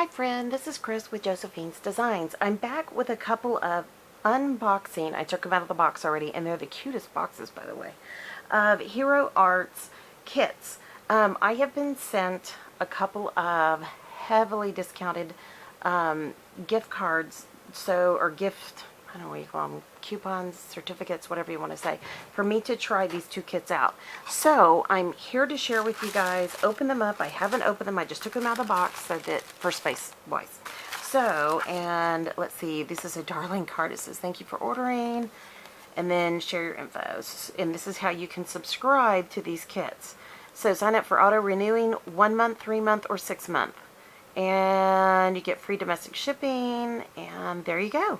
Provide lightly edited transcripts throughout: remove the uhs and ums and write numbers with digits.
Hi friend, this is Chris with Josephine's Designs. I'm back with a couple of unboxing. I took them out of the box already, and they're the cutest boxes, by the way, of Hero Arts kits. I have been sent a couple of heavily discounted gift cards, or gift, I don't know what you call them, coupons, certificates, whatever you want to say, for me to try these two kits out. So I'm here to share with you guys, open them up. I haven't opened them, I just took them out of the box so that, for space wise. So, and let's see, this is a darling card. It says, thank you for ordering, and then share your info. And this is how you can subscribe to these kits. So sign up for auto renewing 1 month, 3 month, or 6 month. And you get free domestic shipping, and there you go.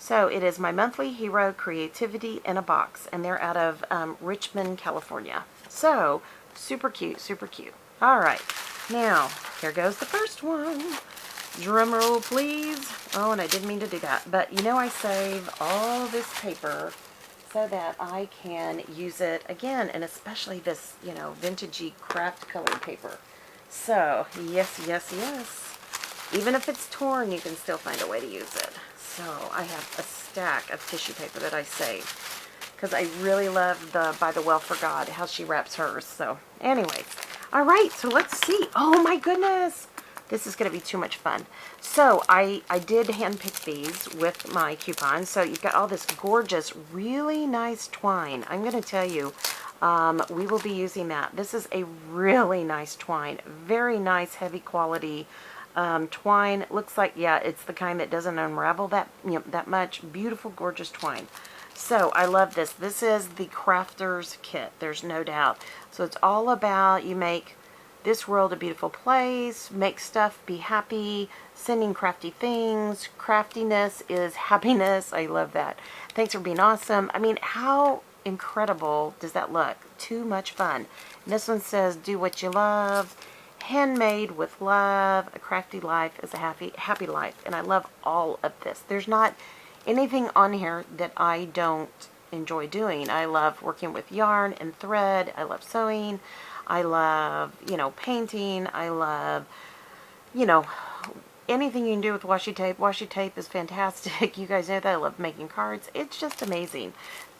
So it is my monthly hero creativity in a box, and they're out of Richmond, California. So super cute, super cute. All right, now here goes the first one. Drum roll, please. Oh, and I didn't mean to do that, but you know I save all this paper so that I can use it again, and especially this, you know, vintagey craft colored paper. So yes, yes, yes. Even if it's torn, you can still find a way to use it. So I have a stack of tissue paper that I saved because I really love the By the Well for God, how she wraps hers. So anyways, all right, so let's see. Oh my goodness, this is going to be too much fun. So I did handpick these with my coupons. So you've got all this gorgeous, really nice twine. I'm going to tell you, we will be using that. This is a really nice twine, very nice, heavy quality twine. Looks like, yeah, it's the kind that doesn't unravel that, you know, that much. Beautiful, gorgeous twine. So I love this. This is the crafter's kit, there's no doubt. So it's all about, you make this world a beautiful place, make stuff, be happy, sending crafty things. Craftiness is happiness. I love that. Thanks for being awesome. I mean, how incredible does that look? Too much fun. And this one says, do what you love. Handmade with love. A crafty life is a happy life. And I love all of this. There's not anything on here that I don't enjoy doing. I love working with yarn and thread. I love sewing. I love, you know, painting. I love, you know, anything you can do with washi tape. Washi tape is fantastic. You guys know that. I love making cards. It's just amazing.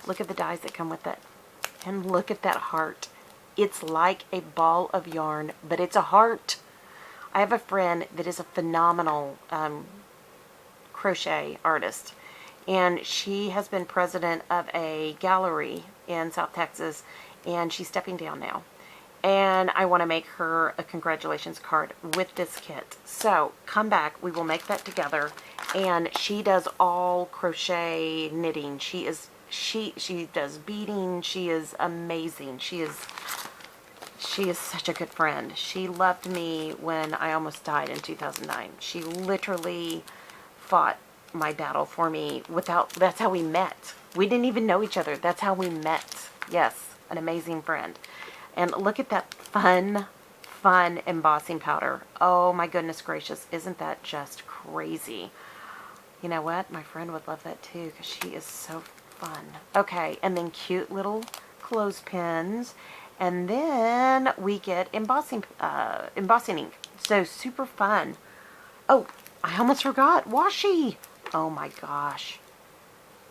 Look at the dies that come with it. And look at that heart. It's like a ball of yarn, but it's a heart. I have a friend that is a phenomenal crochet artist, and she has been president of a gallery in South Texas, and she's stepping down now. And I want to make her a congratulations card with this kit. So come back, we will make that together. And she does all crochet knitting. She does beading. She is amazing. She is such a good friend. She loved me when I almost died in 2009. She literally fought my battle for me that's how we met. We didn't even know each other. That's how we met. Yes, an amazing friend. And look at that fun embossing powder. Oh my goodness gracious. Isn't that just crazy? You know what? My friend would love that too because she is so fun. Okay, and then cute little clothespins. And then we get embossing ink. So super fun. Oh, I almost forgot. Washi. Oh my gosh.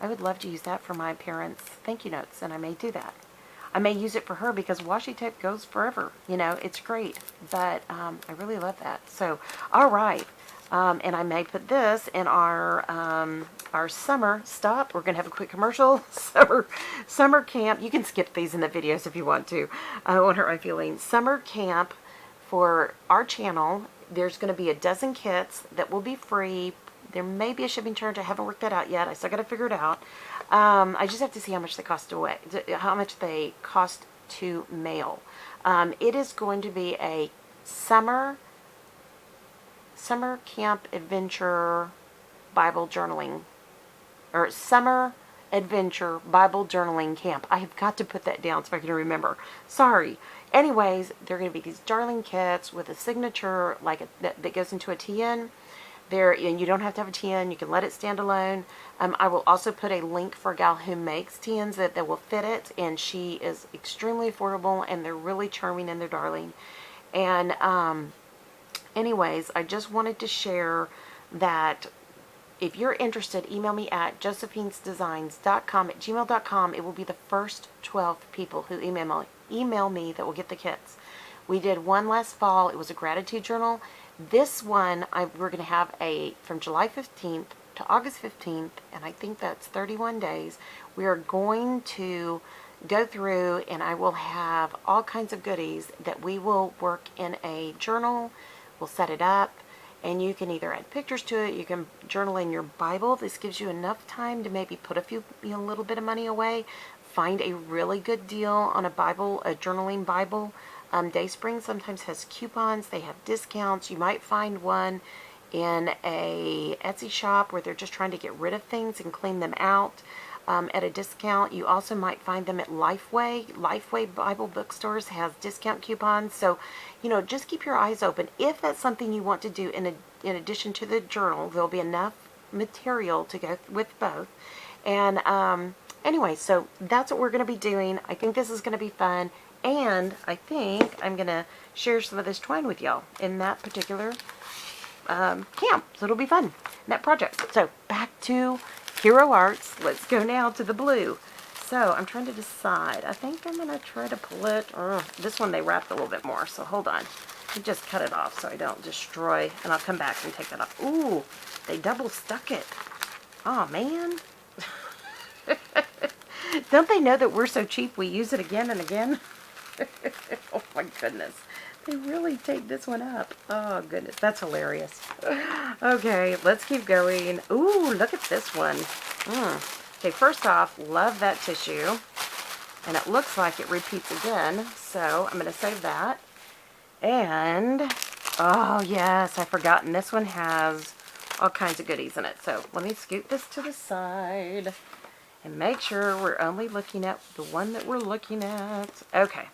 I would love to use that for my parents' thank you notes, and I may do that. I may use it for her because washi tape goes forever. You know, it's great. But I really love that. So, all right. And I may put this in our summer stop. We're going to have a quick commercial. Summer camp. You can skip these in the videos if you want to. I won't hurt my feelings. Summer camp for our channel. There's going to be a dozen kits that will be free. There may be a shipping charge. I haven't worked that out yet. I still got to figure it out. I just have to see how much they cost to mail. It is going to be a summer camp adventure Bible journaling, or summer adventure Bible journaling camp. I have got to put that down so I can remember. Sorry. Anyways, they're going to be these darling kits with a signature like that goes into a TN. There, and you don't have to have a TN. You can let it stand alone. I will also put a link for a gal who makes TNs that will fit it, and she is extremely affordable, and they're really charming and they're darling. And anyways, I just wanted to share that if you're interested, email me at josephinesdesigns.com@gmail.com. It will be the first 12 people who email me that will get the kits. We did one last fall. It was a gratitude journal. This one, we're going to have from July 15th to August 15th, and I think that's 31 days. We are going to go through, and I will have all kinds of goodies that we will work in a journal. We'll set it up, and you can either add pictures to it. You can journal in your Bible. This gives you enough time to maybe put a little bit of money away. Find a really good deal on a journaling Bible. Dayspring sometimes has coupons. They have discounts. You might find one in a Etsy shop where they're just trying to get rid of things and clean them out at a discount. You also might find them at Lifeway. Lifeway Bible bookstores has discount coupons. So, just keep your eyes open. If that's something you want to do in addition to the journal, there'll be enough material to go with both. And anyway, so that's what we're going to be doing. I think this is going to be fun. And I think I'm going to share some of this twine with y'all in that particular camp. So it'll be fun, that project. So back to Hero Arts. Let's go now to the blue. So I'm trying to decide. I think I'm going to try to pull it. This one they wrapped a little bit more, so hold on. I just cut it off so I don't destroy, and I'll come back and take that off. Ooh, they double stuck it. Oh, man. Don't they know that we're so cheap we use it again and again? Oh my goodness. They really taped this one up. Oh goodness, that's hilarious. Okay, let's keep going. Ooh, look at this one. Okay, first off, love that tissue. And it looks like it repeats again, so I'm going to save that. And, oh yes, I've forgotten. This one has all kinds of goodies in it. So let me scoot this to the side and make sure we're only looking at the one that we're looking at. Okay.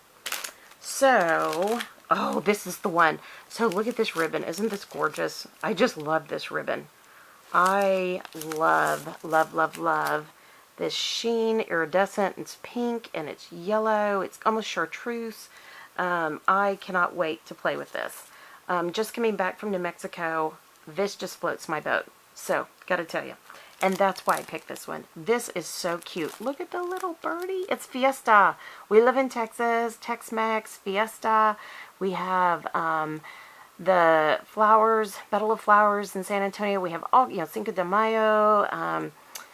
So, oh, this is the one. So look at this ribbon. Isn't this gorgeous? I just love this ribbon. I love, love, love, love this sheen, iridescent. It's pink and it's yellow. It's almost chartreuse. I cannot wait to play with this. Just coming back from New Mexico, this just floats my boat. So, gotta tell you. And that's why I picked this one. This is so cute. Look at the little birdie. It's Fiesta. We live in Texas. Tex-Mex, Fiesta. We have the flowers, Battle of Flowers in San Antonio. We have all, Cinco de Mayo.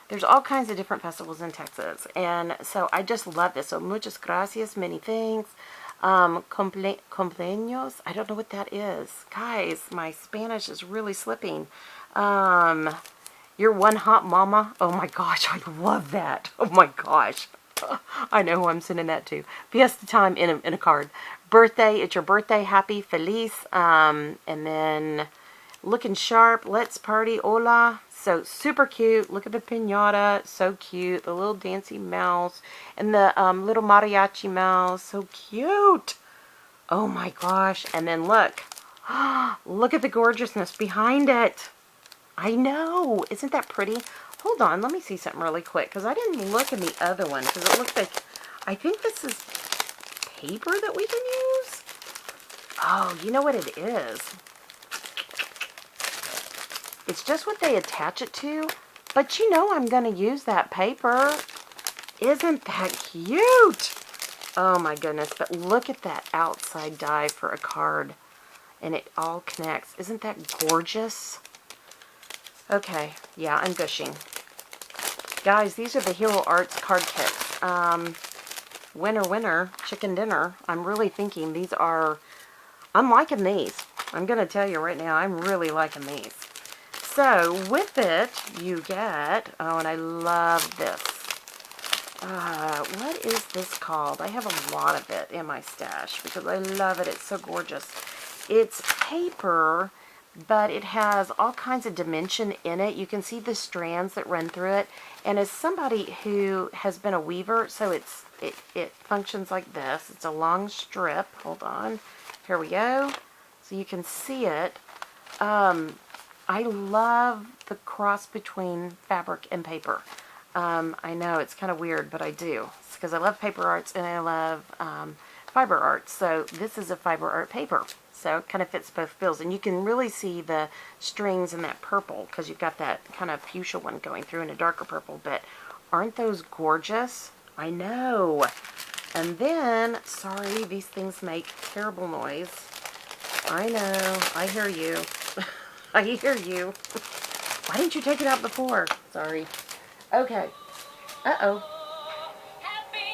There's all kinds of different festivals in Texas. And so I just love this. So muchas gracias, many thanks. Cumpleaños. I don't know what that is. Guys, my Spanish is really slipping. You're one hot mama. Oh my gosh, I love that. Oh my gosh. I know who I'm sending that to. Fiesta time in a card. Birthday, it's your birthday. Happy, feliz. And then looking sharp. Let's party. Hola. So super cute. Look at the piñata. So cute. The little dancey mouse. And the little mariachi mouse. So cute. Oh my gosh. And then look. Look at the gorgeousness behind it. I know. Isn't that pretty? Hold on. Let me see something really quick. Because I didn't look in the other one. Because it looks like... I think this is paper that we can use. Oh, you know what it is? It's just what they attach it to. But you know I'm going to use that paper. Isn't that cute? Oh my goodness. But look at that outside die for a card. And it all connects. Isn't that gorgeous? Okay, yeah, I'm gushing. Guys, these are the Hero Arts card kits. Winner, winner, chicken dinner. I'm really thinking these are... I'm liking these. I'm going to tell you right now, I'm really liking these. So, with it, you get... Oh, and I love this. What is this called? I have a lot of it in my stash because I love it. It's so gorgeous. It's paper... but it has all kinds of dimension in it. You can see the strands that run through it. And as somebody who has been a weaver, so it functions like this. It's a long strip. Hold on. Here we go. So you can see it. I love the cross between fabric and paper. I know it's kind of weird, but I do. It's because I love paper arts and I love fiber arts. So this is a fiber art paper. So it kind of fits both feels. And you can really see the strings in that purple because you've got that kind of fuchsia one going through in a darker purple. But aren't those gorgeous? I know. And then, sorry, these things make terrible noise. I know. I hear you. I hear you. Why didn't you take it out before? Sorry. Okay. Uh-oh.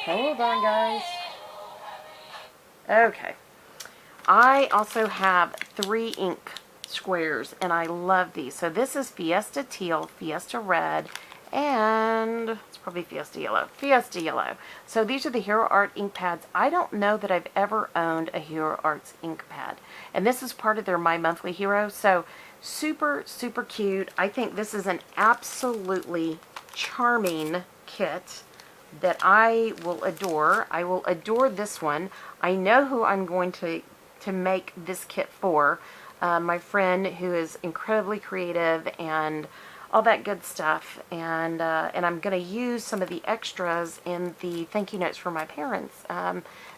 Hold on, guys. Okay. I also have 3 ink squares, and I love these. So this is Fiesta Teal, Fiesta Red, and it's probably Fiesta Yellow. Fiesta Yellow. So these are the Hero Art ink pads. I don't know that I've ever owned a Hero Arts ink pad. And this is part of their My Monthly Hero. So super, super cute. I think this is an absolutely charming kit that I will adore. I will adore this one. I know who I'm going to make this kit for. My friend who is incredibly creative and all that good stuff. And I'm going to use some of the extras in the thank you notes for my parents,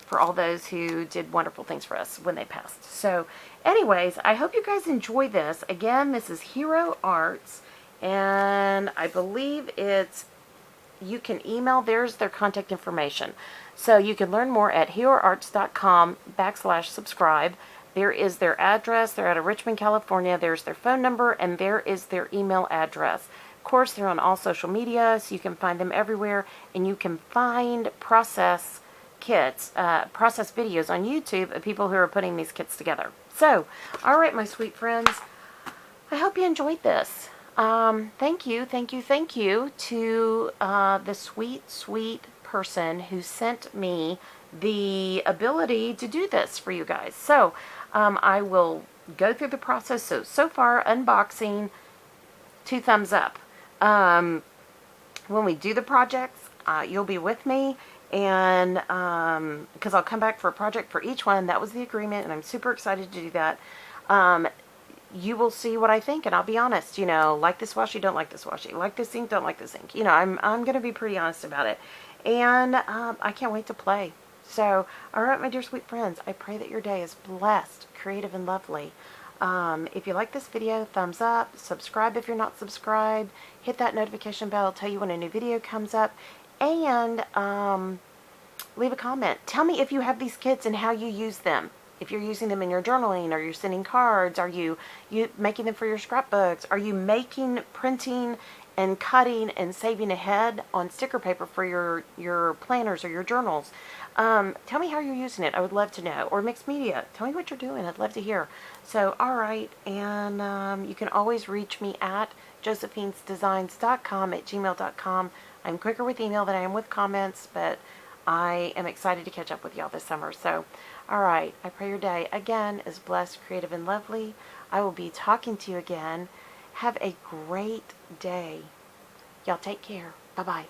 for all those who did wonderful things for us when they passed. So anyways, I hope you guys enjoy this. Again, this is Hero Arts, and I believe you can email, there's their contact information. So you can learn more at heroarts.com/subscribe. There is their address. They're out of Richmond, California. There's their phone number, and there is their email address. Of course, they're on all social media, so you can find them everywhere, and you can find process kits, process videos on YouTube of people who are putting these kits together. So, all right, my sweet friends, I hope you enjoyed this. Thank you to the sweet, sweet person who sent me the ability to do this for you guys. So, I will go through the process. So far, unboxing, 2 thumbs up. When we do the projects, you'll be with me, and because I'll come back for a project for each one. That was the agreement, and I'm super excited to do that. You will see what I think, and I'll be honest, you know, like this washi, don't like this washi, like this ink, don't like this ink. You know, I'm going to be pretty honest about it, and I can't wait to play. So, all right, my dear sweet friends, I pray that your day is blessed, creative, and lovely. If you like this video, thumbs up, subscribe if you're not subscribed, hit that notification bell, tell you when a new video comes up, and leave a comment. Tell me if you have these kits and how you use them. If you're using them in your journaling, or you're sending cards, are you making them for your scrapbooks? Are you printing and cutting and saving ahead on sticker paper for your planners or your journals? Tell me how you're using it. I would love to know. Or mixed media. Tell me what you're doing. I'd love to hear. So, all right. And you can always reach me at josephinesdesigns.com@gmail.com. I'm quicker with email than I am with comments, but I am excited to catch up with y'all this summer. So, all right. I pray your day, again, is blessed, creative, and lovely. I will be talking to you again. Have a great day. Y'all take care. Bye-bye.